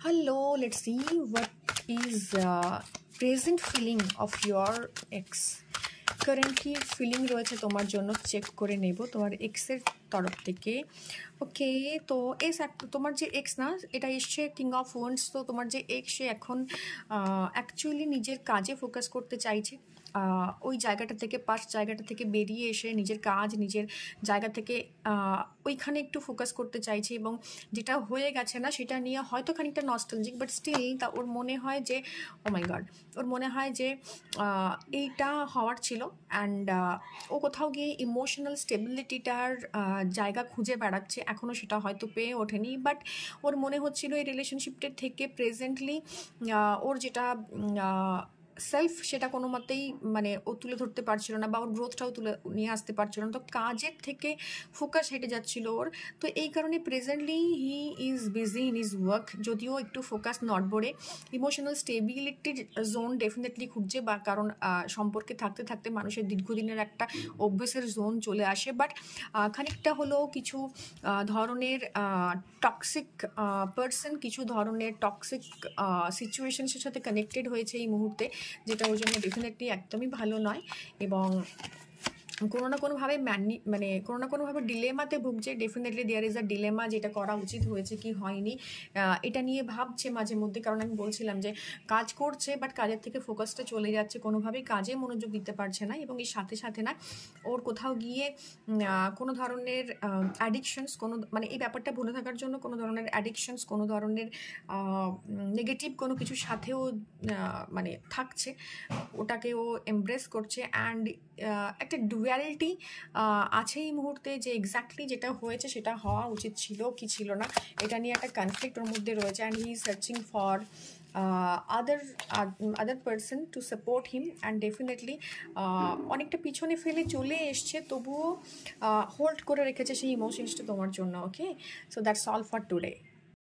Hello, let's see what is present feeling of your ex. Currently feeling রয়েছে তোমার জন্য check করে নেব তোমার এক্সের তরফ থেকে। ওকে, তো তোমার যে এক্স না, এটা এসছে কিং অফ ওয়ান্ডস। তো তোমার যে এক্স সে এখন অ্যাকচুয়ালি নিজের কাজে ফোকাস করতে চাইছে। ওই জায়গাটা থেকে পাস্ট জায়গাটা থেকে বেরিয়ে এসে নিজের কাজ নিজের জায়গা থেকে ওইখানে একটু ফোকাস করতে চাইছে, এবং যেটা হয়ে গেছে না সেটা নিয়ে হয়তো খানিকটা নস্টালজিক, বাট স্টিল তা ওর মনে হয় যে ও মাই গড, ওর মনে হয় যে এইটা হওয়ার ছিল। অ্যান্ড ও কোথাও গিয়ে ইমোশনাল স্টেবিলিটিটার জায়গা খুঁজে বেড়াচ্ছে, এখনও সেটা হয়তো পেয়ে ওঠেনি। বাট ওর মনে হচ্ছিল এই রিলেশনশিপটার থেকে প্রেজেন্টলি ওর যেটা সেলফ সেটা কোনো মতেই মানে ও তুলে ধরতে পারছিল না, বা ওর গ্রোথটাও তুলে নিয়ে আসতে পারছিল না। তো কাজের থেকে ফোকাস হেঁটে যাচ্ছিল ওর। তো এই কারণে presently he is busy in is work, যদিও একটু ফোকাস নড়বড়ে। ইমোশনাল স্টেবিলিটির জোন ডেফিনেটলি খুঁজছে, বা কারণ সম্পর্কে থাকতে থাকতে মানুষের দীর্ঘদিনের একটা অভ্যেসের জোন চলে আসে। বাট খানিকটা হলেও কিছু ধরনের টক্সিক পার্সন, কিছু ধরনের টক্সিক সিচুয়েশনসের সাথে কানেক্টেড হয়েছে এই মুহূর্তে, যেটা ওর জন্য ডেফিনেটলি একদমই ভালো নয়। এবং কোনো না কোনোভাবে মানে কোনো না কোনোভাবে ডিলেমাতে ভুগছে। Definitely there is a dilemma, যেটা করা উচিত হয়েছে কি হয়নি এটা নিয়ে ভাবছে মাঝে মধ্যে। কারণ আমি বলছিলাম যে কাজ করছে, বাট কাজের থেকে ফোকাসটা চলে যাচ্ছে, কোনোভাবেই কাজে মনোযোগ দিতে পারছে না। এবং এর সাথে সাথে না ওর কোথাও গিয়ে কোনো ধরনের অ্যাডিকশনস, কোনো মানে এই ব্যাপারটা ভুলে থাকার জন্য কোনো ধরনের অ্যাডিকশনস, কোনো ধরনের নেগেটিভ কোনো কিছুর সাথেও মানে থাকছে, ওটাকে ও এমব্রেস করছে। অ্যান্ড একটা ডুয়ালিটি আছে এই মুহূর্তে, যে এক্স্যাক্টলি যেটা হয়েছে সেটা হওয়া উচিত ছিল কি ছিল না, এটা নিয়ে একটা কনফ্লিক্ট ওর মধ্যে রয়েছে। And he is searching for other person to support him. And definitely অনেকটা পিছনে ফেলে চলে এসছে, তবুও হোল্ড করে রেখেছে সেই ইমোশনসটা তোমার জন্য। Okay, so that's all for today.